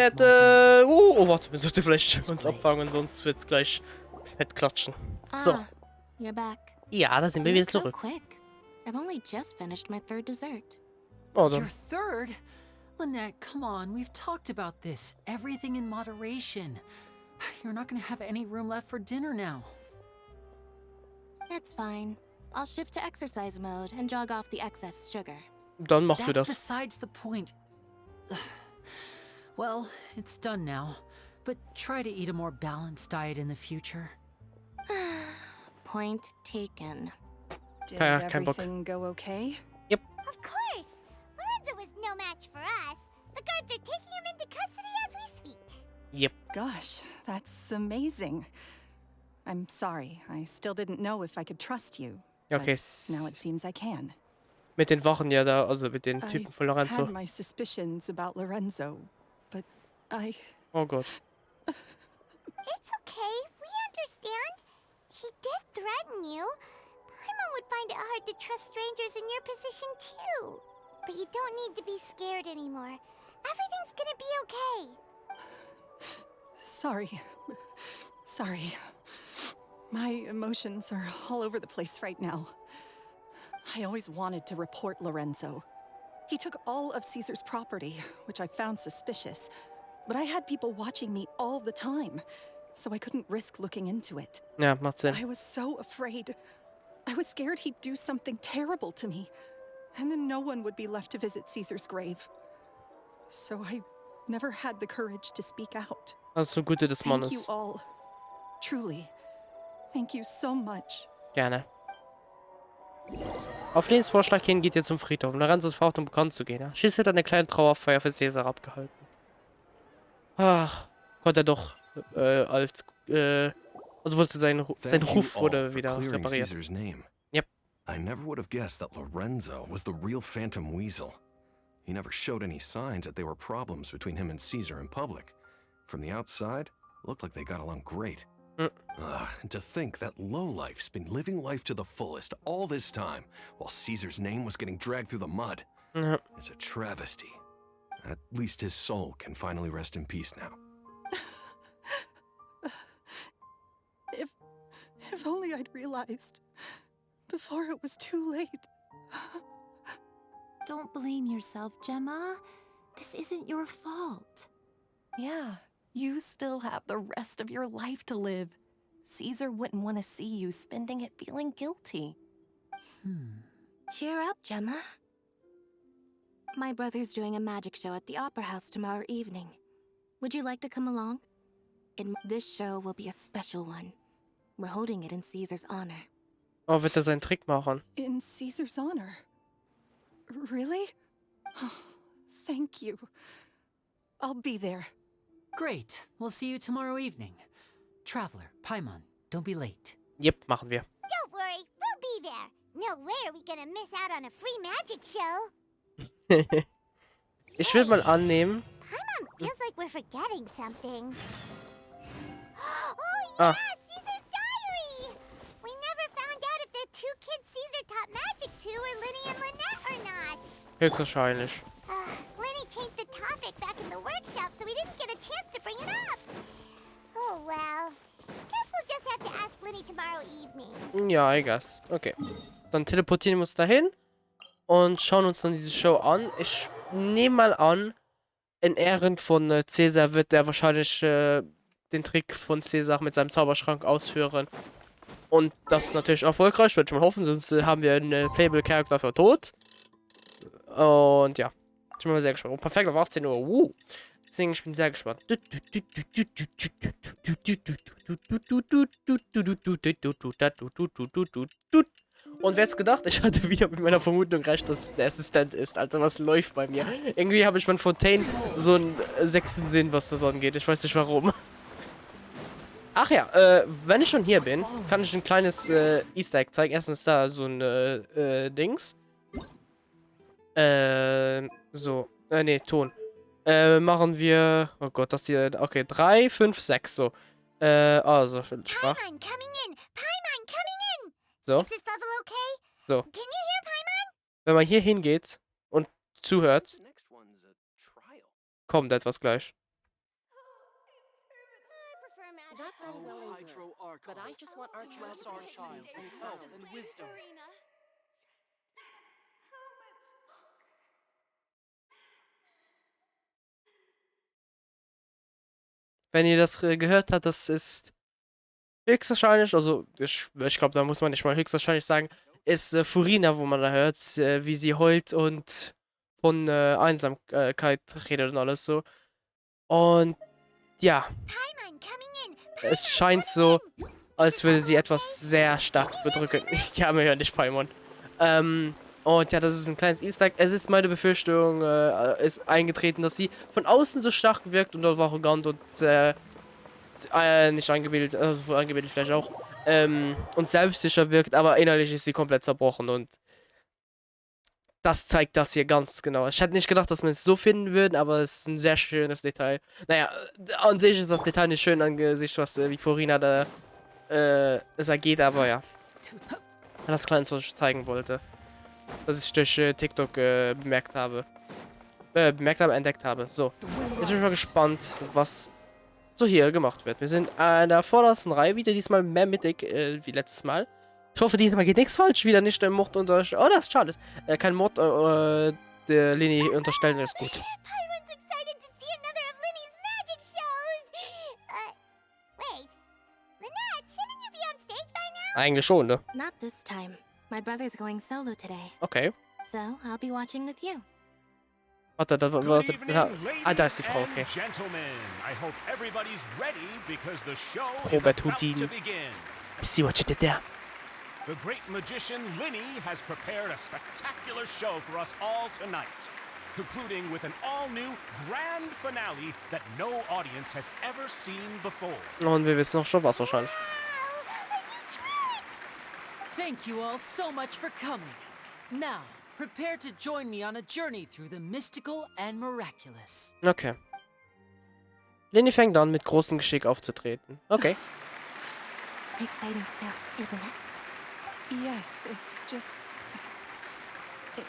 werde, warte, wir sollten vielleicht uns abfangen, sonst wird's gleich fett klatschen. So. You're back. Ja, da sind wir wieder zurück. Quick. I've only just finished my third dessert. Oh, dann. Your third? Lynette, come on, we've talked about this. Everything in moderation. You're not gonna have any room left for dinner now. That's fine. I'll shift to exercise mode and jog off the excess sugar. Dann machen wir That's das. besides the point. Well, it's done now. But try to eat a more balanced diet in the future. Point taken. Did everything go okay? Yep. Of course! Lorenzo was no match for us. The guards are taking him into custody as we speak. Yep. Gosh, that's amazing. I'm sorry, I still didn't know if I could trust you. Okay. Now it seems I can. Mit den Wachen ja da, also mit den Typen von I Lorenzo. had my suspicions about Lorenzo, but I... Oh Gott. It's okay, we understand. He did threaten you. Paimon would find it hard to trust strangers in your position too. But you don't need to be scared anymore. Everything's gonna be okay. Sorry. My emotions are all over the place right now. I always wanted to report Lorenzo. He took all of Caesar's property, which I found suspicious. But I had people watching me all the time, so I couldn't risk looking into it. Ja, macht Sinn. I was so afraid. I was scared he'd do something terrible to me, and then no one would be left to visit Caesar's grave. So I never had the courage to speak out. Also Gute des Thank you Mannes. all. Truly. Thank you so much. Gerne. Auf Lynys Vorschlag hin geht ihr zum Friedhof. Lorenzo ist verhaftet, um bekannt zu gehen. Schließlich hat er eine kleine Trauerfeier für Caesar abgehalten. Ach, konnte er doch als, also wollte sein Ruf wurde wieder repariert. Yep. I never would have guessed that Lorenzo was the real Phantom Weasel. He never showed any signs that there were problems between him and Caesar in public. From the outside, it looked like they got along great. And to think that lowlife's been living life to the fullest all this time, while Caesar's name was getting dragged through the mud. It's a travesty. At least his soul can finally rest in peace now. If only I'd realized before it was too late. Don't blame yourself, Gemma. This isn't your fault. Yeah, you still have the rest of your life to live. Caesar wouldn't want to see you spending it feeling guilty. Cheer up, Gemma. My brother's doing a magic show at the Opera House tomorrow evening. Would you like to come along? This show will be a special one. We're holding it in Caesar's honor. Oh, wird er seinen Trick machen? In Caesar's honor? Really? Oh, thank you. I'll be there. Great. We'll see you tomorrow evening. Traveler, Paimon, don't be late. Yep, machen wir. Don't worry, we'll be there. No way are we gonna miss out on a free magic show. Ich will mal annehmen. Paimon feels like we're forgetting something. Oh yeah, Caesar's diary! We never found out if the two kids Caesar taught magic to were Lyney and Lynette or not. Höchstwahrscheinlich. Lyney changed the topic back in the workshop, so we didn't get a chance to bring it up. Oh well. Guess we'll just have to ask Lyney tomorrow evening. Ja, I guess. Okay. Dann teleportieren wir uns dahin und schauen uns dann diese Show an. Ich nehme mal an, in Ehren von Caesar wird der wahrscheinlich den Trick von Caesar mit seinem Zauberschrank ausführen. Und das ist natürlich erfolgreich, würde ich mal hoffen, sonst haben wir einen Playable Character für tot. Und ja, ich bin mal sehr gespannt. Oh, perfekt auf 18 Uhr. Deswegen, ich bin sehr gespannt. Und wer hätte gedacht, ich hatte wieder mit meiner Vermutung recht, dass der Assistent ist. Alter, was läuft bei mir? Irgendwie habe ich von Fontaine so einen sechsten Sinn, was das angeht. Ich weiß nicht warum. Ach ja, wenn ich schon hier bin, kann ich ein kleines Easter Egg zeigen. Erstens da so ein Dings. So. Nee, Ton. Machen wir. Oh Gott, das hier. Okay, 3, 5, 6, so. Also, schön schwach. Paimon coming in! Paimon coming in! So. Is this level okay? So. Can you hear Paimon? Wenn man hier hingeht und zuhört, kommt etwas gleich. But I just want our child and health and wisdom. Wenn ihr das gehört habt, das ist höchstwahrscheinlich, also ich glaube, da muss man nicht mal höchstwahrscheinlich sagen, ist Furina, wo man da hört, wie sie heult und von Einsamkeit redet und alles so. Und ja, es scheint so, als würde sie etwas sehr stark bedrücken. Ich habe mir ja nicht Paimon. Und ja, das ist ein kleines Easter Egg. Es ist meine Befürchtung, ist eingetreten, dass sie von außen so stark wirkt und arrogant und nicht eingebildet, eingebildet vielleicht auch, und selbstsicher wirkt, aber innerlich ist sie komplett zerbrochen und das zeigt das hier ganz genau. Ich hätte nicht gedacht, dass wir es so finden würden, aber es ist ein sehr schönes Detail. Naja, an sich ist das Detail nicht schön angesichts, was wie Furina da es ergeht, aber ja. Das Kleine, was ich zeigen wollte. Das ich durch TikTok entdeckt habe. So. Jetzt bin ich mal gespannt, was so hier gemacht wird. Wir sind an der vordersten Reihe, wieder diesmal mehr mittig wie letztes Mal. Ich hoffe, diesmal geht nichts falsch, wieder nicht der Mord unter... Oh, das ist schade. Kein Mord der Lyney unterstellen ist gut. Eigentlich schon, ne? Not this time. My brother's going solo today. Okay. So, I'll be watching with you. Warte, da ist die Frau, okay. Robert Houdin. I see what you did there. The great magician Lyney has prepared a spectacular show for us all tonight, concluding with an all-new grand finale that no audience has ever seen before. Und wir wissen auch schon was wahrscheinlich. Thank you all so much for coming. Now, prepare to join me on a journey through the mystical and miraculous. Okay. Lyney fängt an, mit großem Geschick aufzutreten. Okay. Exciting stuff, isn't it? Yes, it's just...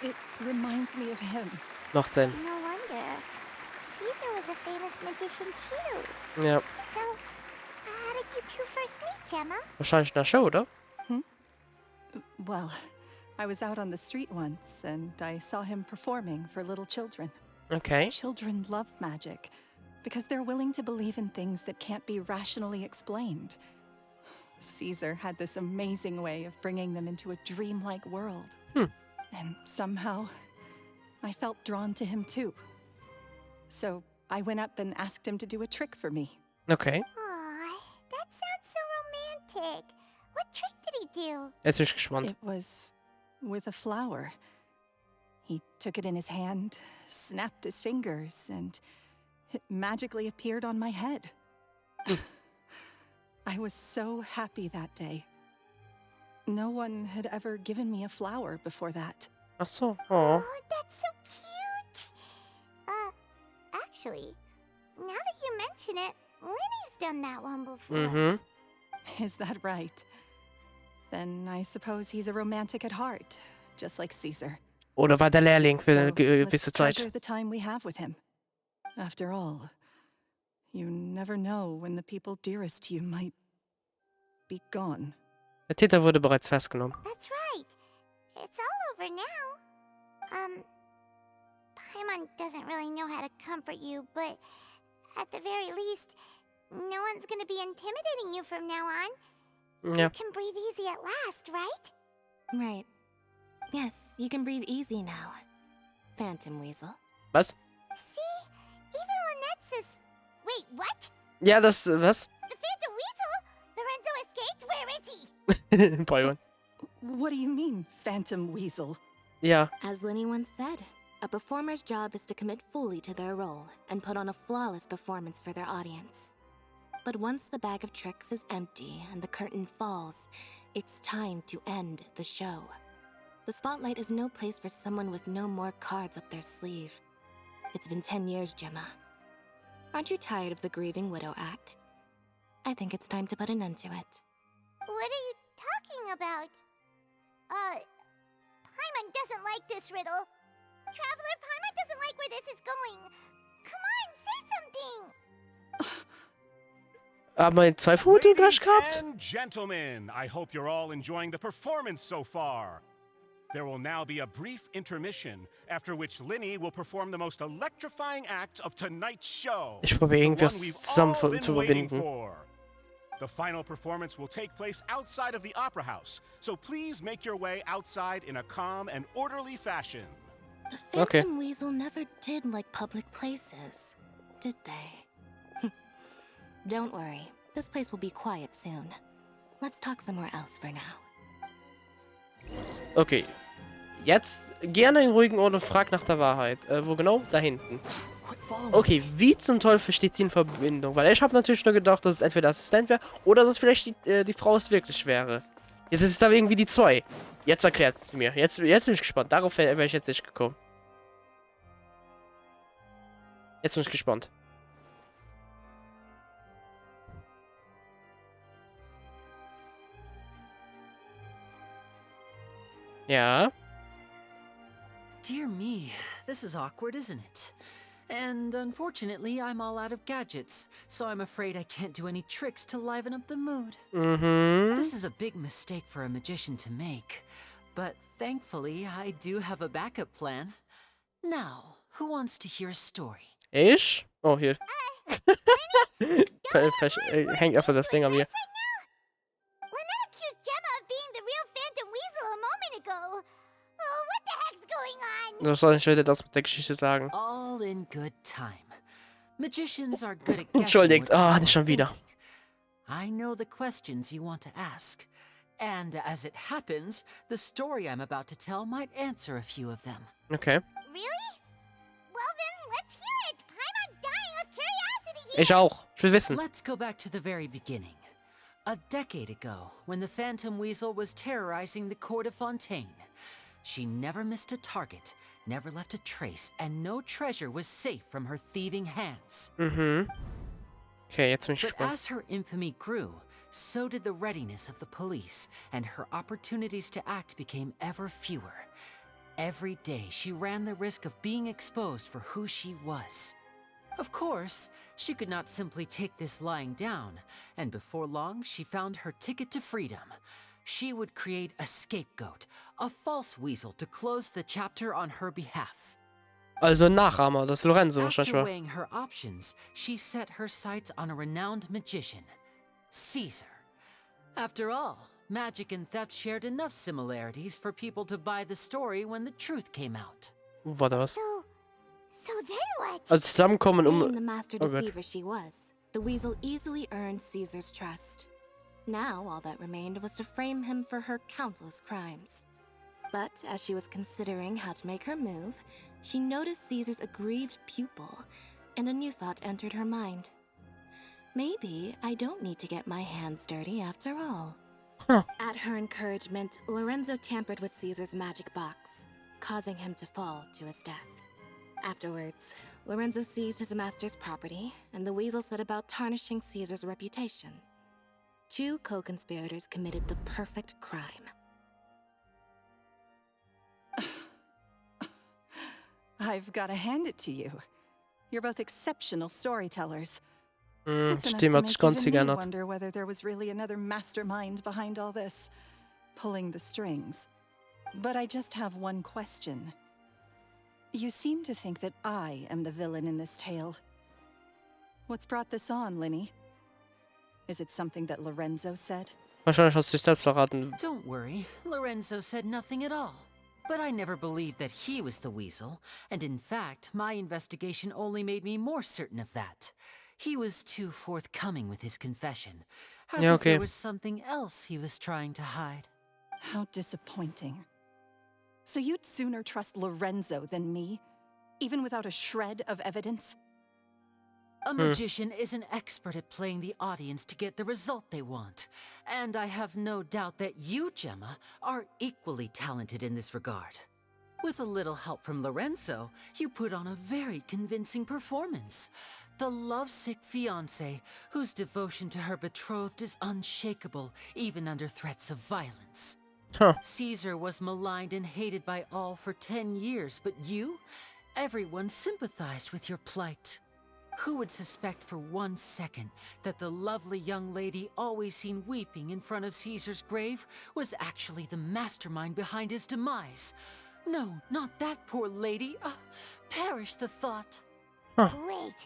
It reminds me of him. Macht Sinn. No wonder. Caesar was a famous magician too. Ja. So, how did you two first meet, Gemma? Wahrscheinlich in der Show, oder? Well, I was out on the street once, and I saw him performing for little children. Okay. Children love magic, because they're willing to believe in things that can't be rationally explained. Caesar had this amazing way of bringing them into a dreamlike world. And somehow, I felt drawn to him too. So I went up and asked him to do a trick for me. Okay. Aw, that sounds so romantic. What trick did he do? Jetzt bin ich gespannt. It was with a flower. He took it in his hand, snapped his fingers, and it magically appeared on my head. I was so happy that day. No one had ever given me a flower before that. Ach so. Oh. Oh, that's so cute. Actually, now that you mention it, Lyney's done that one before. Mhm. Is that right? Then I suppose he's a romantic at heart, just like Caesar. Oder war der Lehrling für eine So, gewisse let's Zeit. treasure the time we have with him. After all, you never know when the people dearest to you might be gone. Der Täter wurde bereits festgenommen. That's right. It's all over now. Paimon doesn't really know how to comfort you, but at the very least, no one's gonna be intimidating you from now on. Ja. You can breathe easy at last, right? Right. Yes, you can breathe easy now. Phantom Weasel. Was? See? Even Lynette says... Wait, what? Ja, das, was? The Phantom Weasel? Lorenzo escaped? Where is he? Byron. What do you mean, Phantom Weasel? Ja. As Lyney once said, a performer's job is to commit fully to their role and put on a flawless performance for their audience. But once the bag of tricks is empty and the curtain falls, it's time to end the show. The spotlight is no place for someone with no more cards up their sleeve. It's been 10 years, Gemma. Aren't you tired of the grieving widow act? I think it's time to put an end to it. What are you talking about? Paimon doesn't like this riddle. Traveler, Paimon doesn't like where this is going. Come on, say something. Haben wir 2 Vermutungen gleich gehabt? and gentlemen, I hope you're all enjoying the performance so far. There will now be a brief intermission, after which Lyney will perform the most electrifying act of tonight's show. Ich probiere the irgendwas one we've zusammen all been zu waiting verbinden. for. The final performance will take place outside of the Opera House, so please make your way outside in a calm and orderly fashion. The Okay. Phantom Weasel never did like public places, did they? Don't worry, this place will be quiet soon. Let's talk somewhere else for now. Okay. Jetzt gerne in ruhigen Ort und frag nach der Wahrheit. Wo genau? Da hinten. Okay, wie zum Teufel steht sie in Verbindung? Weil ich habe natürlich nur gedacht, dass es entweder Assistent wäre oder dass es vielleicht die Frau es wirklich wäre. Jetzt ist es aber irgendwie die 2. Jetzt erklärt sie mir. Jetzt bin ich gespannt. Darauf wäre ich jetzt nicht gekommen. Jetzt bin ich gespannt. Ja. Dear me, this is awkward, isn't it? And unfortunately, I'm all out of gadgets, so I'm afraid I can't do any tricks to liven up the mood. Mhm. This is a big mistake for a magician to make, but thankfully, I do have a backup plan. Now, who wants to hear a story? Ich? Oh, hier. Hängt einfach das Ding an mir. Lynette accused Gemma of being the real Phantom Weasel a moment ago. Oh, what the heck's going on? Was soll ich heute das mit der Geschichte sagen? All in good time. Magicians are good at guessing Entschuldigt. what Ah, you nicht are schon wieder. thinking. I know the questions you want to ask. And as it happens, the story I'm about to tell might answer a few of them. Okay. Really? Well then, let's hear it. Paimon's dying of curiosity here. Ich auch. Ich will wissen. Let's go back to the very beginning. A decade ago, when the Phantom Weasel was terrorizing the court of Fontaine. She never missed a target, never left a trace, and no treasure was safe from her thieving hands. Mhm. Okay, jetzt bin ich But gespannt. as her infamy grew, so did the readiness of the police, and her opportunities to act became ever fewer. Every day, she ran the risk of being exposed for who she was. Of course, she could not simply take this lying down, and before long, she found her ticket to freedom. She would create a scapegoat, a false weasel to close the chapter on her behalf. Also Nachahmer, das Lorenzo wahrscheinlich After war. weighing her options, she set her sights on a renowned magician, Caesar. After all, magic and theft shared enough similarities for people to buy the story when the truth came out. War da was? So then what? Also zusammenkommen, Being the master Oh, good. deceiver she was, the weasel easily earned Caesar's trust. Now, all that remained was to frame him for her countless crimes. But as she was considering how to make her move, she noticed Caesar's aggrieved pupil, and a new thought entered her mind. Maybe I don't need to get my hands dirty after all. Huh. At her encouragement, Lorenzo tampered with Caesar's magic box, causing him to fall to his death. Afterwards, Lorenzo seized his master's property, and the weasel set about tarnishing Caesar's reputation. 2 co-conspirators committed the perfect crime. I've got to hand it to you. You're both exceptional storytellers. Das That's enough Thema to hat sich make ganz even viel me geändert. wonder whether there was really another mastermind behind all this, pulling the strings. But I just have one question. You seem to think that I am the villain in this tale. What's brought this on, Lyney? Is it something that Lorenzo said? Wahrscheinlich hast du dich selbst verraten. Don't worry, Lorenzo said nothing at all. But I never believed that he was the weasel, and in fact, my investigation only made me more certain of that. He was too forthcoming with his confession, as Yeah, if okay. there was something else he was trying to hide. How disappointing. So you'd sooner trust Lorenzo than me, even without a shred of evidence? A magician is an expert at playing the audience to get the result they want. And I have no doubt that you, Gemma, are equally talented in this regard. With a little help from Lorenzo, you put on a very convincing performance. The lovesick fiancé, whose devotion to her betrothed is unshakable, even under threats of violence. Huh. Caesar was maligned and hated by all for 10 years, but you? Everyone sympathized with your plight. Who would suspect for 1 second that the lovely young lady always seen weeping in front of Caesar's grave was actually the mastermind behind his demise? No, not that poor lady. Perish the thought. Wait,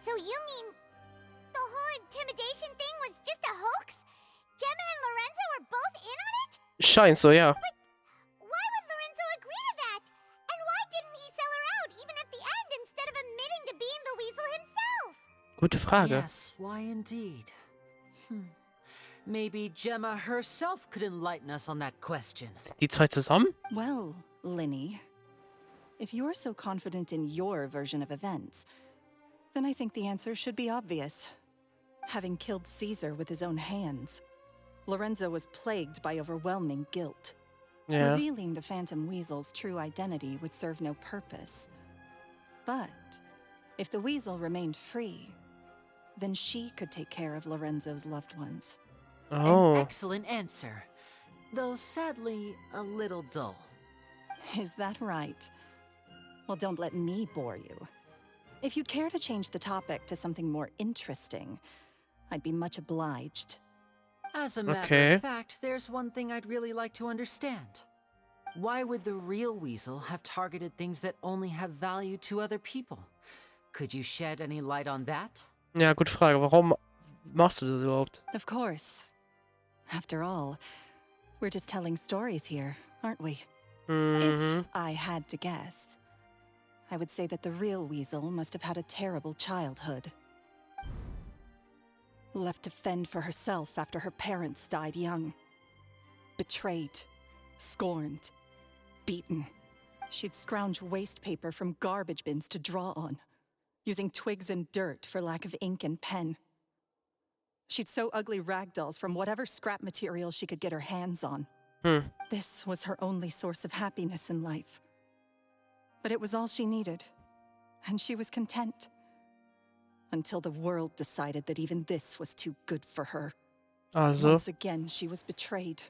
so you mean the whole intimidation thing was just a hoax? Gemma and Lorenzo were both in on it? Scheint so, ja. But why would Lorenzo agree to that? And why didn't he sell her out even at the end instead of admitting to being the weasel himself? Gute Frage. Yes, why indeed? Maybe Gemma herself could enlighten us on that question. Die zwei zusammen? Well, Lyney, if you're so confident in your version of events, then I think the answer should be obvious. Having killed Caesar with his own hands, Lorenzo was plagued by overwhelming guilt. Ja. Revealing the Phantom Weasel's true identity would serve no purpose. But if the Weasel remained free, then she could take care of Lorenzo's loved ones. Oh. An excellent answer, though sadly a little dull. Is that right? Well, don't let me bore you. If you'd care to change the topic to something more interesting, I'd be much obliged. As a matter Okay. of fact, there's one thing I'd really like to understand. Why would the real weasel have targeted things that only have value to other people? Could you shed any light on that? Ja, gute Frage. Warum machst du das überhaupt? Of course. After all, we're just telling stories here, aren't we? Mhm. If I had to guess, I would say that the real weasel must have had a terrible childhood. Left to fend for herself after her parents died young. Betrayed, scorned, beaten. She'd scrounge waste paper from garbage bins to draw on, using twigs and dirt for lack of ink and pen. She'd sew ugly ragdolls from whatever scrap material she could get her hands on. This was her only source of happiness in life. But it was all she needed, and she was content. Until the world decided that even this was too good for her. Also. Once again, she was betrayed.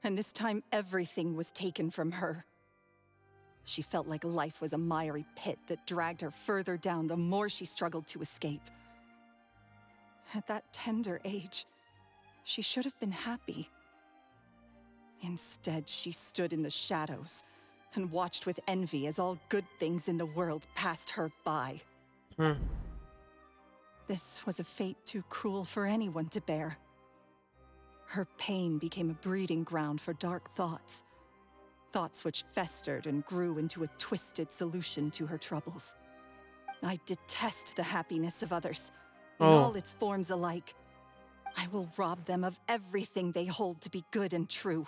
And this time, everything was taken from her. She felt like life was a miry pit that dragged her further down the more she struggled to escape. At that tender age, she should have been happy. Instead, she stood in the shadows and watched with envy as all good things in the world passed her by. This was a fate too cruel for anyone to bear. Her pain became a breeding ground for dark thoughts. Thoughts which festered and grew into a twisted solution to her troubles. I detest the happiness of others, in all its forms alike. I will rob them of everything they hold to be good and true,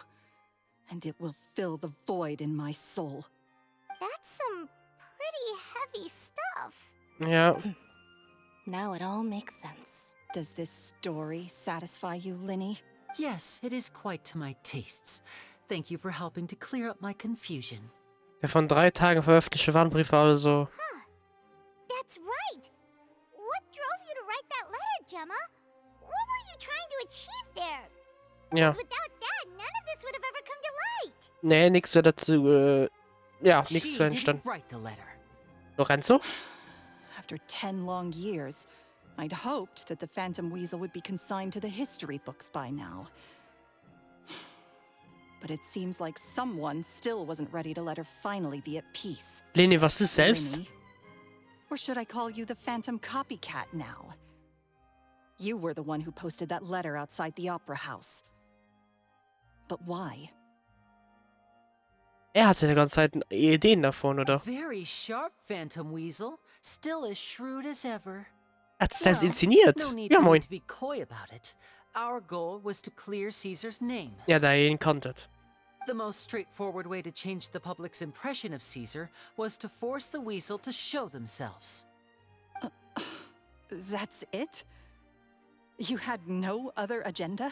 and it will fill the void in my soul. That's some pretty heavy stuff. Ja. Now it all makes sense. Does this story satisfy you, Lyney? Yes, it is quite to my tastes. Thank you for helping to clear up my confusion. Der von 3 Tagen veröffentlichte Warnbrief war also. That's right. What drove you to write that letter, Gemma? What were you trying to achieve there? Ja. 'Cause without that, none of this would have ever come to light. Nee, nix wäre dazu. Ja, She nichts wäre didn't entstanden. write the letter. Lorenzo? After 10 long years, I'd hoped that the Phantom Weasel would be consigned to the history books by now. But it seems like someone still wasn't ready to let her finally be at peace. Lyney, warst du selbst? Lyney? Or should I call you the Phantom Copycat now? You were the one who posted that letter outside the Opera House. But why? Hatte die ganze Zeit Ideen davon, oder? Very sharp, Phantom Weasel. Still as shrewd as ever. Hat es selbst Well, inszeniert. No need Ja, for you moin. to be coy about it. Our goal was to clear Caesar's name. Ja, da ihr ihn kanntet. The most straightforward way to change the public's impression of Caesar was to force the weasel to show themselves. That's it? You had no other agenda?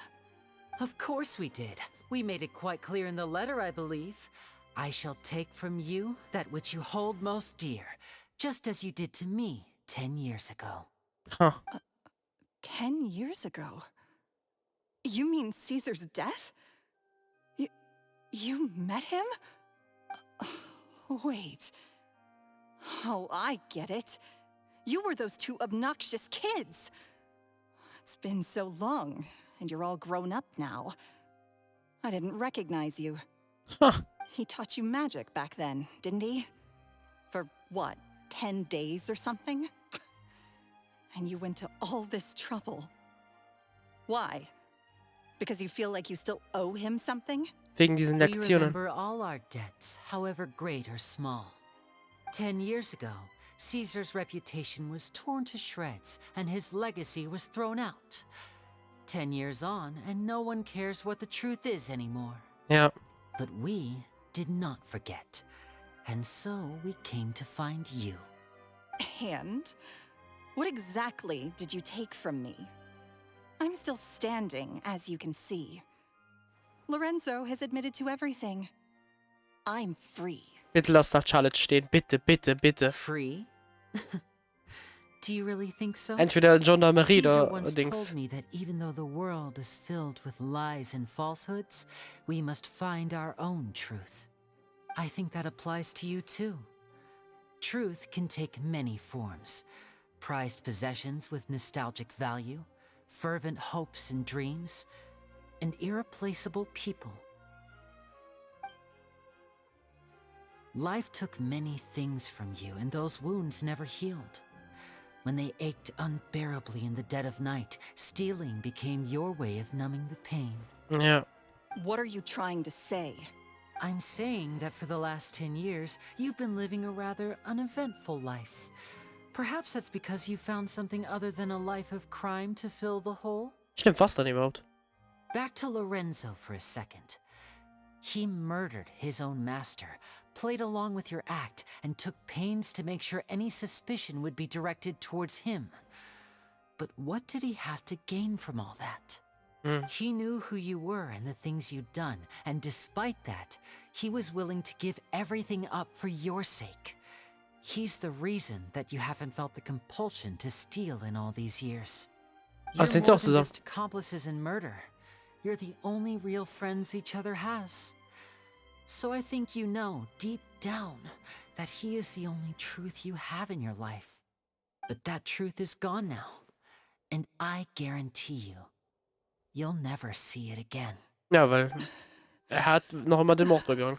Of course we did. We made it quite clear in the letter, I believe. I shall take from you that which you hold most dear, just as you did to me 10 years ago. Huh. 10 years ago? You mean Caesar's death? You met him? Wait. Oh, I get it. You were those two obnoxious kids. It's been so long, and you're all grown up now. I didn't recognize you. Huh. He taught you magic back then, didn't he? For what, 10 days or something? And you went to all this trouble. Why? Because you feel like you still owe him something? Wegen diesen We Lektionen. remember all our debts, however great or small. 10 years ago, Caesar's reputation was torn to shreds, and his legacy was thrown out. 10 years on, and no one cares what the truth is anymore. Ja. But we did not forget, and so we came to find you. And? What exactly did you take from me? I'm still standing, as you can see. Lorenzo has admitted to everything. I'm free. Bitte lass da Charlotte stehen. Bitte, bitte, bitte. Free? Do you really think so? Entweder Gendarmerie Caesar oder once Dings. told me that even though the world is filled with lies and falsehoods, we must find our own truth. I think that applies to you too. Truth can take many forms. Prized possessions with nostalgic value, fervent hopes and dreams, and irreplaceable people. Life took many things from you, and those wounds never healed. When they ached unbearably in the dead of night, stealing became your way of numbing the pain. Ja. What are you trying to say? I'm saying that for the last 10 years, you've been living a rather uneventful life. Perhaps that's because you found something other than a life of crime to fill the hole? Stimmt, was dann überhaupt? Back to Lorenzo for a second. He murdered his own master, played along with your act, and took pains to make sure any suspicion would be directed towards him. But what did he have to gain from all that? He knew who you were and the things you'd done, and despite that, he was willing to give everything up for your sake. He's the reason that you haven't felt the compulsion to steal in all these years. You're sind more doch than zusammen. just accomplices in murder. You're the only real friends each other has. So I think you know, deep down, that he is the only truth you have in your life. But that truth is gone now. And I guarantee you, you'll never see it again. Ja, weil hat noch immer den Mord begangen.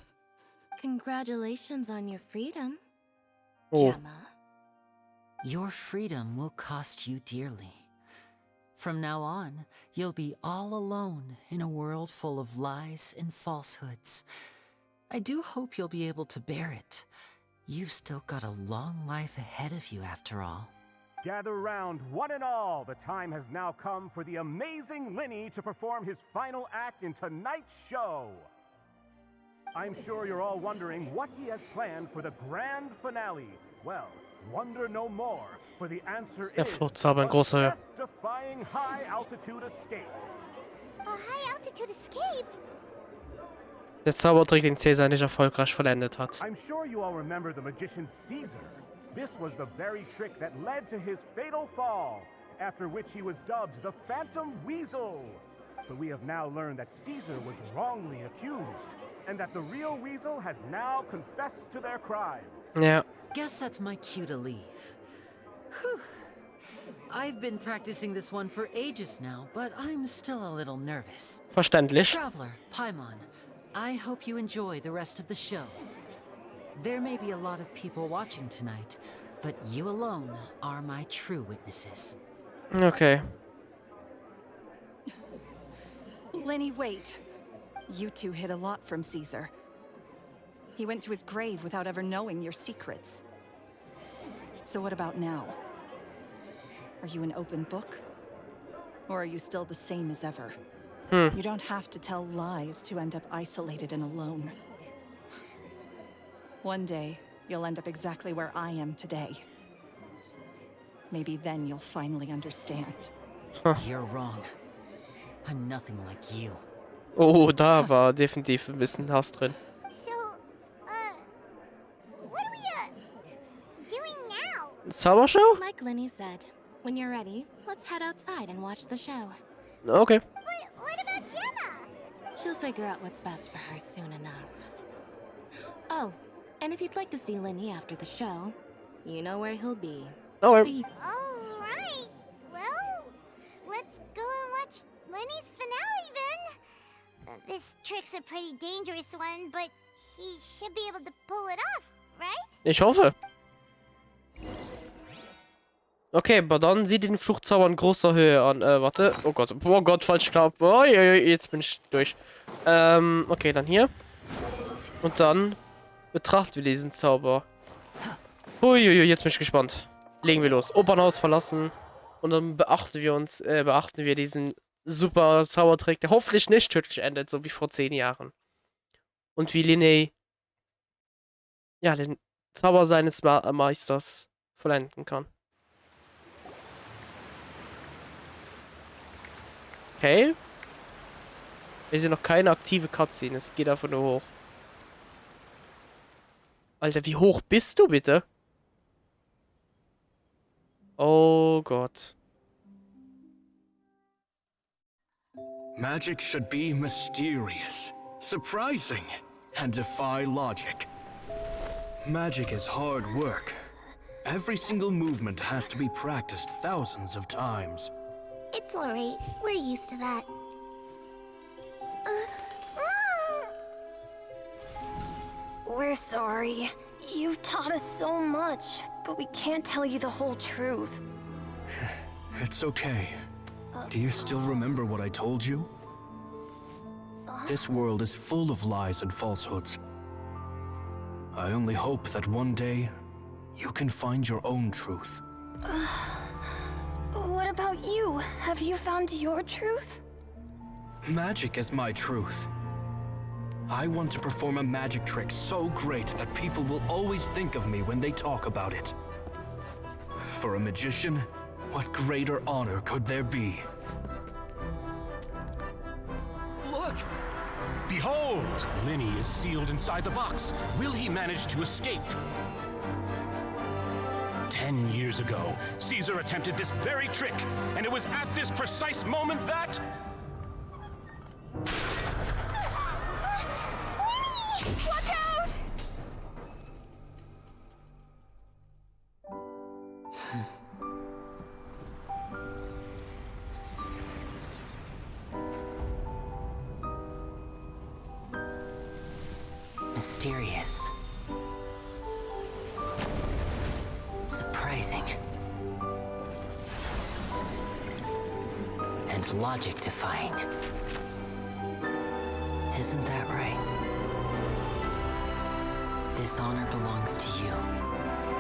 Congratulations on your freedom, Oh. Gemma. Your freedom will cost you dearly. From now on, you'll be all alone in a world full of lies and falsehoods. I do hope you'll be able to bear it. You've still got a long life ahead of you after all. Gather round, one and all. The time has now come for the amazing Lyney to perform his final act in tonight's show. I'm sure you're all wondering what he has planned for the grand finale. Well, wonder no more, for the answer Ja, is Fluchtzauber in großer Höhe. death-defying high-altitude escape. A high-altitude escape? Der Zaubertrick, den Caesar nicht erfolgreich vollendet hat. I'm sure you all remember the magician Caesar. This was the very trick that led to his fatal fall, after which he was dubbed the Phantom Weasel. But we have now learned that Caesar was wrongly accused, and that the real Weasel has now confessed to their crimes. Ja. Guess that's my cue to leave. Whew. I've been practicing this one for ages now, but I'm still a little nervous. Verständlich. Traveler, Paimon, I hope you enjoy the rest of the show. There may be a lot of people watching tonight, but you alone are my true witnesses. Okay. Lyney, wait. You two hid a lot from Caesar. He went to his grave without ever knowing your secrets. So what about now? Are you an open book? Or are you still the same as ever? You don't have to tell lies to end up isolated and alone. One day, you'll end up exactly where I am today. Maybe then you'll finally understand. You're wrong. I'm nothing like you. Oh, da war definitiv ein bisschen Hass drin. So, what are we, doing now? Zauberschau? Like Lyney said, when you're ready, let's head outside and watch the show. Okay. But what about Gemma? She'll figure out what's best for her soon enough. Oh, and if you'd like to see Lyney after the show, you know where he'll be. Oh, The Alright. Well, let's go and watch Lyney's finale then. This trick's a pretty dangerous one, but he should be able to pull it off, right? ich hoffe. Okay, aber dann sieht den Fluchtzauber in großer Höhe an. Warte. Oh Gott, falsch knapp. Oh, jetzt bin ich durch. Okay, dann hier. Und dann betrachten wir diesen Zauber. Uiuiui, jetzt bin ich gespannt. Legen wir los. Opernhaus verlassen. Und dann beachten wir diesen super Zaubertrick, der hoffentlich nicht tödlich endet, so wie vor 10 Jahren. Und wie Lyney ja, den Zauber seines Meisters vollenden kann. Okay. Wir sehen noch keine aktive Cutscene. Es geht einfach nur hoch. Alter, wie hoch bist du bitte? Oh Gott. Magic should be mysterious, surprising, and defy logic. Magic is hard work. Every single movement has to be practiced thousands of times. It's alright. We're used to that. We're sorry. You've taught us so much, but we can't tell you the whole truth. It's okay. Do you still remember what I told you? This world is full of lies and falsehoods. I only hope that one day you can find your own truth. What about you? Have you found your truth? Magic is my truth. I want to perform a magic trick so great that people will always think of me when they talk about it. For a magician, what greater honor could there be? Look! Behold! Lyney is sealed inside the box. Will he manage to escape? 10 years ago, Caesar attempted this very trick, and it was at this precise moment that... Watch out! Mysterious. Surprising. And logic-defying. Isn't that right? This honor belongs to you,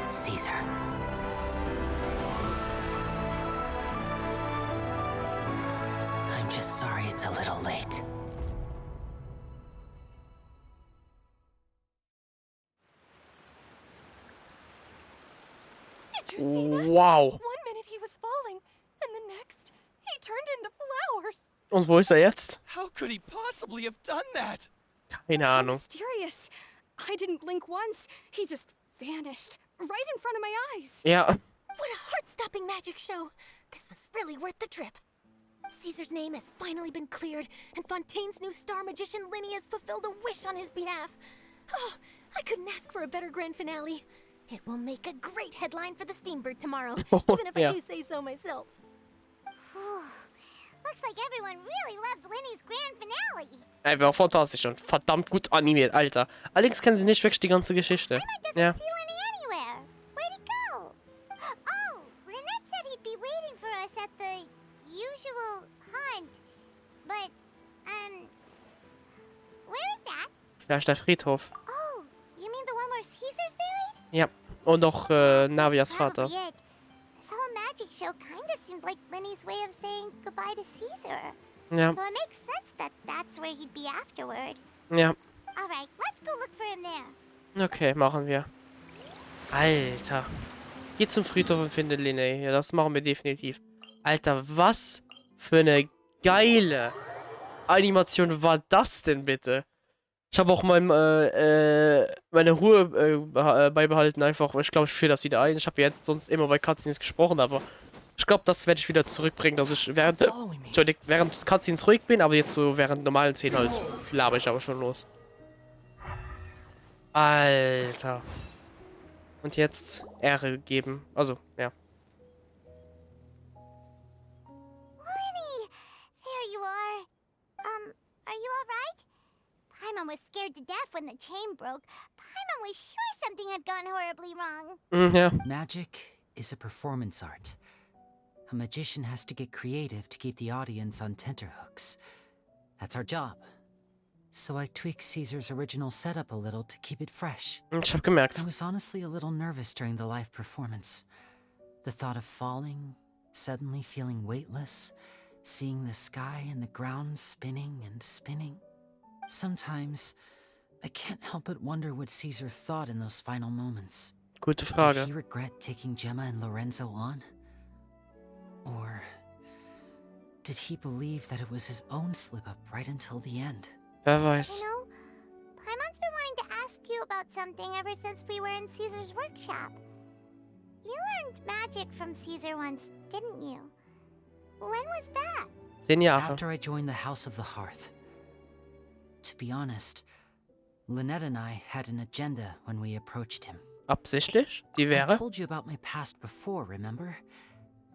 Caesar. I'm just sorry it's a little late. Did you see that? Wow. 1 minute he was falling, and the next, he turned into flowers. Und wo ist er jetzt? How could he possibly have done that? Keine How Ahnung. mysterious. I didn't blink once. He just vanished right in front of my eyes. Ja. What a heart-stopping magic show. This was really worth the trip. Caesar's name has finally been cleared, and Fontaine's new star magician Lyney has fulfilled a wish on his behalf. Oh, I couldn't ask for a better grand finale. It will make a great headline for the Steambird tomorrow, even if I Yeah. do say so myself. Looks like everyone really loved Lyney's grand finale. Er war fantastisch und verdammt gut animiert, Alter. Allerdings kennen sie nicht wirklich die ganze Geschichte. Doesn't Ja. see Lyney anywhere. Where'd he go? Oh, Lynette said he'd be waiting for us at the usual hunt. But, where is that? Vielleicht der Friedhof. Oh, you mean the one where Caesar's buried? Ja. Und auch Navias Vater. Probably it. This whole magic show kinda seemed like Lyney's way of saying goodbye to Caesar. Ja. So it makes sense that that's where he'd be afterward. Ja. Alright, let's go look for him there. Okay, machen wir. Alter. Geh zum Friedhof und finde Lyney. Ja, das machen wir definitiv. Alter, was für eine geile Animation war das denn bitte? Ich habe auch meine Ruhe beibehalten einfach. Ich glaube, ich führe das wieder ein. Ich habe jetzt sonst immer bei Cutscenes gesprochen, aber ich glaube, das werde ich wieder zurückbringen, dass ich während des Cutscenes ruhig bin, aber jetzt so während normalen Szenen halt laber ich aber schon los. Alter. Und jetzt Ehre geben. Also, ja. Paimon was scared to death when the chain broke. Paimon was sure something had gone horribly wrong. Ja. Magic is a performance art. A magician has to get creative to keep the audience on tenterhooks. That's our job. So I tweaked Caesar's original setup a little to keep it fresh. Ich hab gemerkt. I was honestly a little nervous during the live performance. The thought of falling, suddenly feeling weightless, seeing the sky and the ground spinning and spinning. Sometimes, I can't help but wonder what Caesar thought in those final moments. Gute Did Frage. he regret taking Gemma and Lorenzo on? Or did he believe that it was his own slip-up right until the end? Wer weiß. You know, Paimon's been wanting to ask you about something ever since we were in Caesar's workshop. You learned magic from Caesar once, didn't you? When was that? 10 Jahre. After I joined the House of the Hearth. To be honest, Lynette and I had an agenda when we approached him. Absichtlich? Die I wäre? told you about my past before, remember?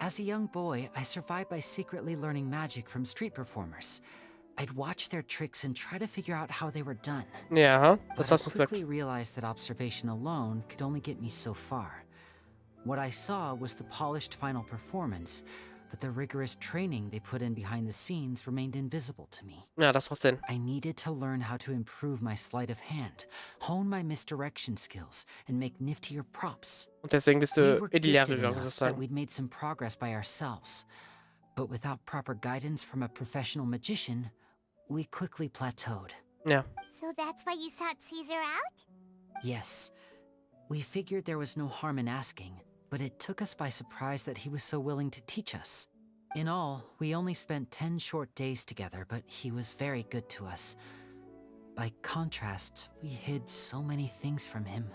As a young boy, I survived by secretly learning magic from street performers. I'd watch their tricks and try to figure out how they were done. Ja, das But I hast du gesagt. quickly realized that observation alone could only get me so far. What I saw was the polished final performance, but the rigorous training they put in behind the scenes remained invisible to me. Ja, das macht Sinn. I needed to learn how to improve my sleight of hand, hone my misdirection skills, and make niftier props. Und deswegen bist We du were in die Lehre gifted gegangen, enough that sozusagen. we'd made some progress by ourselves. But without proper guidance from a professional magician, we quickly plateaued. Ja. So that's why you sought Caesar out? Yes, we figured there was no harm in asking, but it took us by surprise that he was so willing to teach us. In all, we only spent 10 short days together, but he was very good to us. By contrast, we hid so many things from him.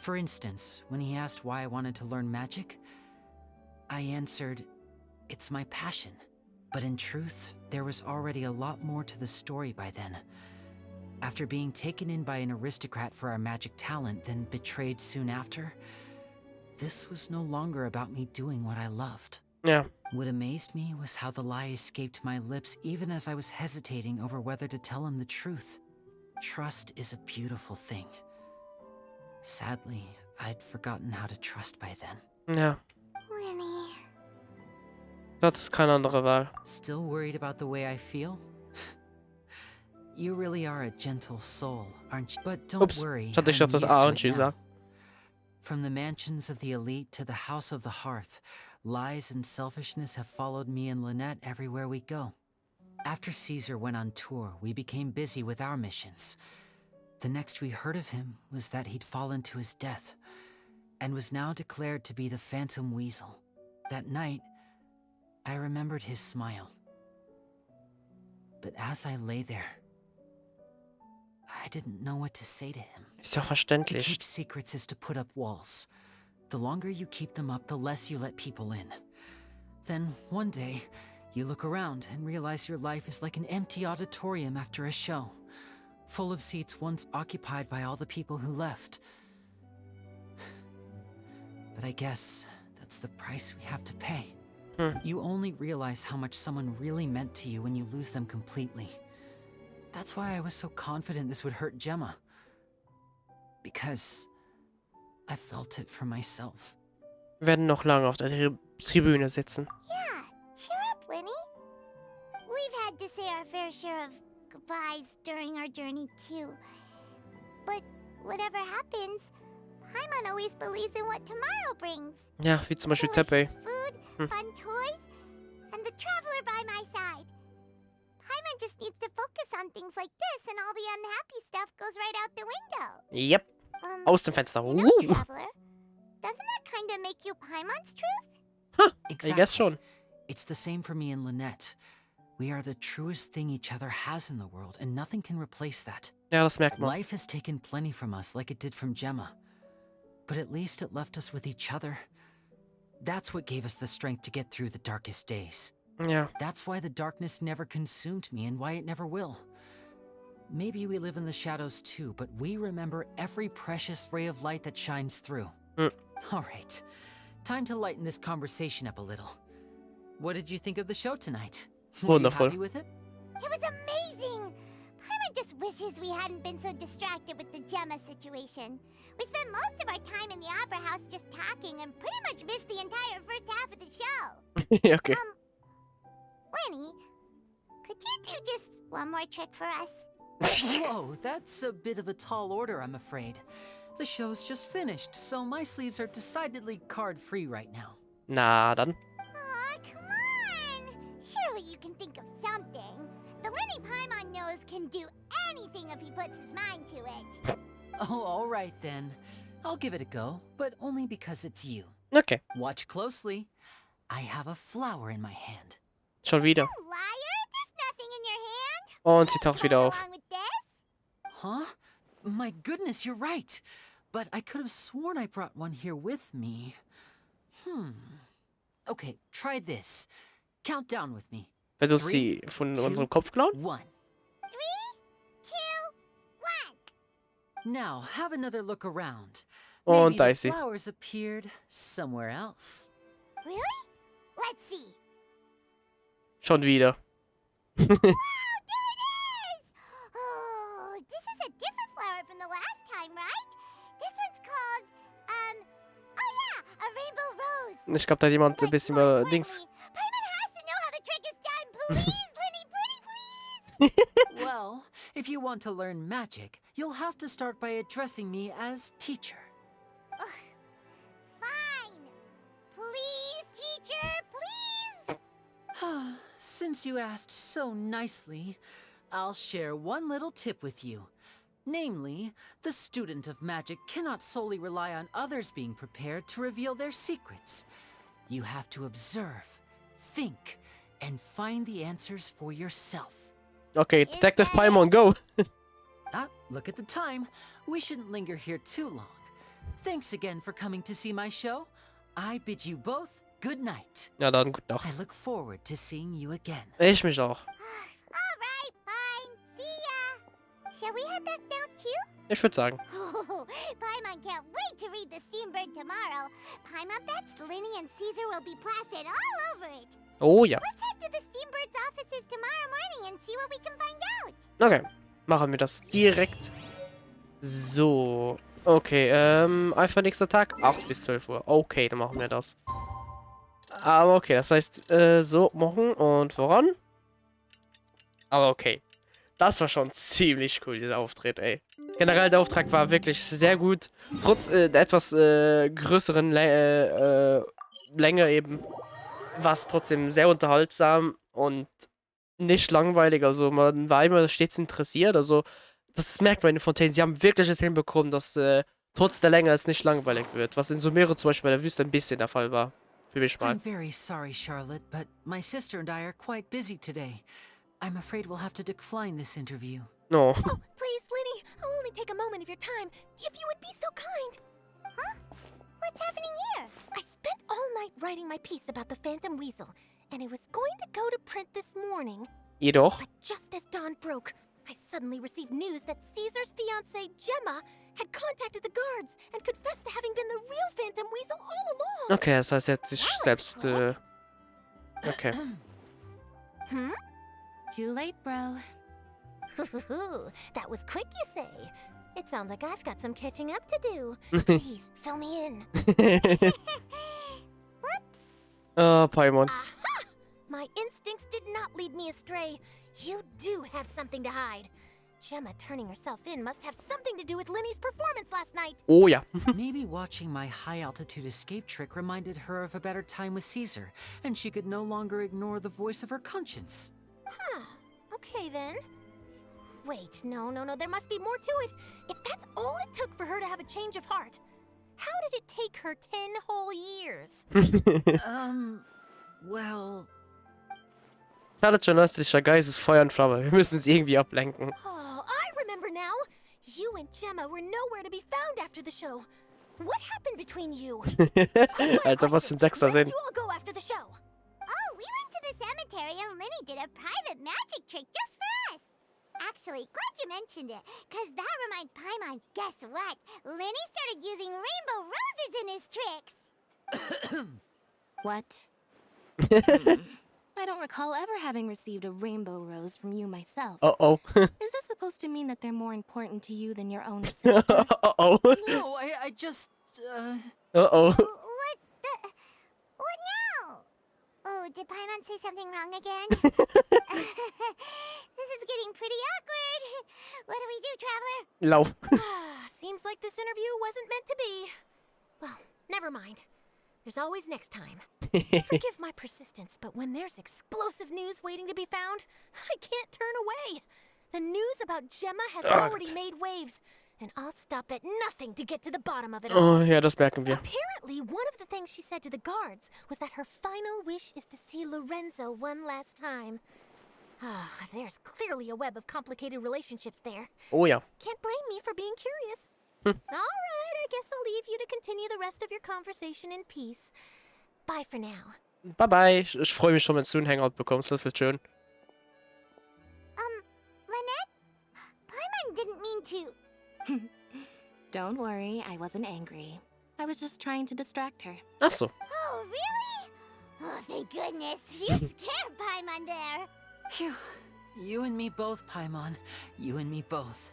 For instance, when he asked why I wanted to learn magic, I answered, "It's my passion." But in truth, there was already a lot more to the story by then. After being taken in by an aristocrat for our magic talent, then betrayed soon after, this was no longer about me doing what I loved. Ja. What amazed me was how the lie escaped my lips even as I was hesitating over whether to tell him the truth. Trust is a beautiful thing. Sadly, I'd forgotten how to trust by then. Ja. Lyney. Das ist keine andere Wahl. Still worried about the way I feel? You really are a gentle soul, aren't you? But don't Ups, worry. ich hatte I'm das used to aren't it you now. gesagt. From the mansions of the elite to the House of the Hearth, lies and selfishness have followed me and Lynette everywhere we go. After Caesar went on tour, we became busy with our missions. The next we heard of him was that he'd fallen to his death, and was now declared to be the Phantom Weasel. That night, I remembered his smile. But as I lay there, I didn't know what to say to him. Ist ja To verständlich. keep secrets is to put up walls. The longer you keep them up, the less you let people in. Then, one day, you look around and realize your life is like an empty auditorium after a show, full of seats once occupied by all the people who left. But I guess that's the price we have to pay. You only realize how much someone really meant to you when you lose them completely. That's why I was so confident this would hurt Gemma. Because I felt it for myself. Wir werden noch lange auf der Tribüne sitzen. Yeah, cheer up, Lyney. We've had to say our fair share of goodbyes during our journey, too. But whatever happens, Paimon always believes in what tomorrow brings. Ja, wie zum Beispiel Teppei. Delicious food, fun toys, and the traveler by my side. Paimon just needs to focus on things like this, and all the unhappy stuff goes right out the window. Yep. Aus dem Fenster. You know, traveler, doesn't that kind of make you Paimon's truth? I guess schon. It's the same for me and Lynette. We are the truest thing each other has in the world, and nothing can replace that. Ja, das merkt man. Life has taken plenty from us, like it did from Gemma. But at least it left us with each other. That's what gave us the strength to get through the darkest days. Ja. That's why the darkness never consumed me, and why it never will. Maybe we live in the shadows too, but we remember every precious ray of light that shines through. All right, time to lighten this conversation up a little. What did you think of the show tonight? Were you Wonderful. happy with it? It was amazing! Paimon just wishes we hadn't been so distracted with the Gemma situation. We spent most of our time in the Opera House just talking and pretty much missed the entire first half of the show. Okay. Lyney, could you do just one more trick for us? Whoa, that's a bit of a tall order, I'm afraid. The show's just finished, so my sleeves are decidedly card-free right now. Na dann. Aw, come on! Surely you can think of something. The Lyney Paimon knows can do anything if he puts his mind to it. Oh, all right then. I'll give it a go, but only because it's you. Okay. Watch closely. I have a flower in my hand. Schon wieder. You liar! There's nothing in your hand. Und sie taucht wieder auf. Along with this? Huh? My goodness, you're right. But I could have sworn I brought one here with me. Okay, try this. Count down with me. Versuchst sie von unserem Kopf klauen? 1. 3, 2, 1. Now, have another look around. Und Maybe da the ist sie. flowers appeared somewhere else. Really? Let's see. Schon wieder. Wow, there it is! Oh, this is a different flower from the last time, right? This one's called, oh yeah, a rainbow rose. Ich glaube, da hat jemand ein bisschen über Dings. Paimon has to know how the trick is done. Please, Lyney, pretty please. Well, if you want to learn magic, you'll have to start by addressing me as teacher. Fine. Please, teacher, please. Since you asked so nicely, I'll share one little tip with you. Namely, the student of magic cannot solely rely on others being prepared to reveal their secrets. You have to observe, think, and find the answers for yourself. Okay, Detective Paimon, go! Look at the time. We shouldn't linger here too long. Thanks again for coming to see my show. I bid you both good night. Ja, dann gut noch. I look forward to seeing you again. Ich mich auch. All right, fine. See ya. Shall we head back down too? Ich würde sagen. Oh, Paimon can't wait to read the Steambird tomorrow. Paimon bets Lyney and Caesar will be plastered all over it. Oh ja. Let's head to the Steambird's offices tomorrow morning and see what we can find out. Okay. Machen wir das direkt. So. Okay, einfach nächster Tag. 8 bis 12 Uhr. Okay, dann machen wir das. Aber okay, das heißt, so machen und voran. Aber okay. Das war schon ziemlich cool, dieser Auftritt, ey. Generell, der Auftrag war wirklich sehr gut. Trotz der etwas größeren Länge eben. War es trotzdem sehr unterhaltsam und nicht langweilig. Also man war immer stets interessiert. Also das merkt man in den Fontänen. Sie haben wirklich es hinbekommen, dass trotz der Länge es nicht langweilig wird. Was in Sumero zum Beispiel bei der Wüste ein bisschen der Fall war. Für mich mal. I'm very sorry, Charlotte, but my sister and I are quite busy today. I'm afraid we'll have to decline this interview. No. Oh, please, Lyney, I'll only take a moment of your time, if you would be so kind. Huh? What's happening here? I spent all night writing my piece about the Phantom Weasel, and it was going to go to print this morning. Jedoch. But just as dawn broke, I suddenly received news that Caesar's fiancée, Gemma, had contacted the guards and confessed to having been the real Phantom Weasel all along. Okay, das heißt, er hat sich selbst, okay. Too late, bro. That was quick, you say? It sounds like I've got some catching up to do. Please, fill me in. Whoops. Oh, Paimon. Aha! My instincts did not lead me astray. You do have something to hide. Gemma turning herself in must have something to do with Lyney's performance last night. Oh ja. Maybe watching my high-altitude escape trick reminded her of a better time with Caesar, and she could no longer ignore the voice of her conscience. Huh. Okay, then. Wait, no, there must be more to it. If that's all it took for her to have a change of heart, how did it take her 10 whole years? Well... Charlotte schon östlicher Geist ist Feuer und Flamme. Wir müssen sie irgendwie ablenken. Oh, I remember now. You and Gemma were nowhere to be found after the show. What happened between you? Alter, was für ein Sechster Where did Sinn. you all go after the show? Oh, we went to the cemetery and Lyney did a private magic trick just for us. Actually, glad you mentioned it, because that reminds Paimon, guess what? Lyney started using rainbow roses in his tricks. What? I don't recall ever having received a rainbow rose from you myself. Uh-oh. Is this supposed to mean that they're more important to you than your own sister? Uh-oh. No, I just, Uh-oh. What the? What now? Oh, did Paimon say something wrong again? This is getting pretty awkward. What do we do, Traveler? Lauf. Seems like this interview wasn't meant to be. Well, never mind. There's always next time. Forgive my persistence, but when there's explosive news waiting to be found, I can't turn away. The news about Gemma has already made waves, and I'll stop at nothing to get to the bottom of it all. Oh, ja, das merken wir. Apparently, one of the things she said to the guards was that her final wish is to see Lorenzo one last time. Ah, there's clearly a web of complicated relationships there. Oh ja. Can't blame me for being curious. All right, I guess I'll leave you to continue the rest of your conversation in peace. Bye for now. Bye bye. Ich freue mich schon, wenn du einen Hangout bekommst. Das wird schön. Lynette? Paimon didn't mean to. Don't worry, I wasn't angry. I was just trying to distract her. Ach so. Oh, really? Oh, thank goodness. You scared Paimon there. phew. You and me both, Paimon. You and me both.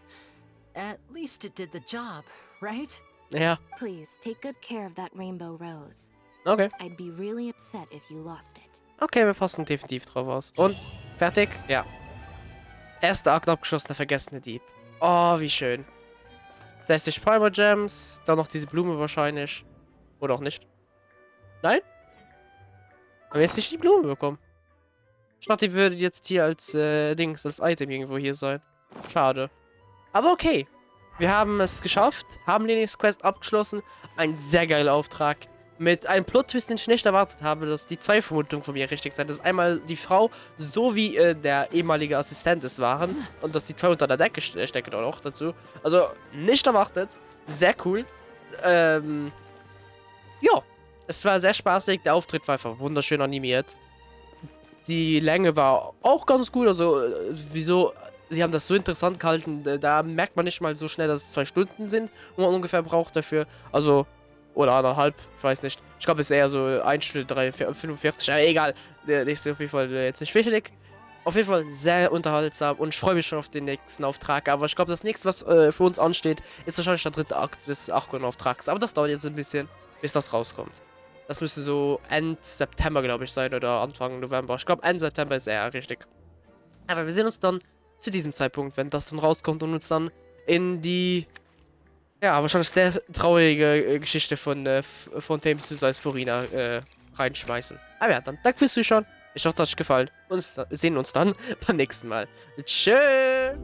At least it did the job, right? Ja. Please, take good care of that rainbow rose. Okay. I'd be really upset if you lost it. Okay, wir passen definitiv drauf aus. Und? Fertig? Ja. Erster Akt abgeschlossen, der vergessene Dieb. Oh, wie schön. 60 Primer Gems, dann noch diese Blume wahrscheinlich. Oder auch nicht. Nein? Haben wir jetzt nicht die Blume bekommen? Ich dachte, die würde jetzt hier als Dings, als Item irgendwo hier sein. Schade. Aber okay. Wir haben es geschafft, haben Lyney's Quest abgeschlossen. Ein sehr geiler Auftrag. Mit einem Plot-Twist, den ich nicht erwartet habe, dass die zwei Vermutungen von mir richtig sind. Dass einmal die Frau sowie der ehemalige Assistent es waren. Und dass die zwei unter der Decke stecken auch noch dazu. Also, nicht erwartet. Sehr cool. Ja. Es war sehr spaßig. Der Auftritt war einfach wunderschön animiert. Die Länge war auch ganz gut. Also, wieso... Sie haben das so interessant gehalten, da merkt man nicht mal so schnell, dass es 2 Stunden sind, wo man ungefähr braucht dafür. Also, oder 1,5, ich weiß nicht. Ich glaube, es ist eher so 1 Stunde 45, aber egal. Der nächste auf jeden Fall jetzt nicht wichtig. Auf jeden Fall sehr unterhaltsam und ich freue mich schon auf den nächsten Auftrag. Aber ich glaube, das nächste, was für uns ansteht, ist wahrscheinlich der 3. Akt des Archon-Auftrags. Aber das dauert jetzt ein bisschen, bis das rauskommt. Das müsste so Ende September, glaube ich, sein oder Anfang November. Ich glaube, Ende September ist eher richtig. Aber wir sehen uns dann zu diesem Zeitpunkt, wenn das dann rauskommt und uns dann in die, ja, wahrscheinlich sehr traurige Geschichte von Thames bzw. Furina reinschmeißen. Aber ja, dann danke fürs Zuschauen. Ich hoffe, es hat euch gefallen. Und wir sehen uns dann beim nächsten Mal. Tschüss!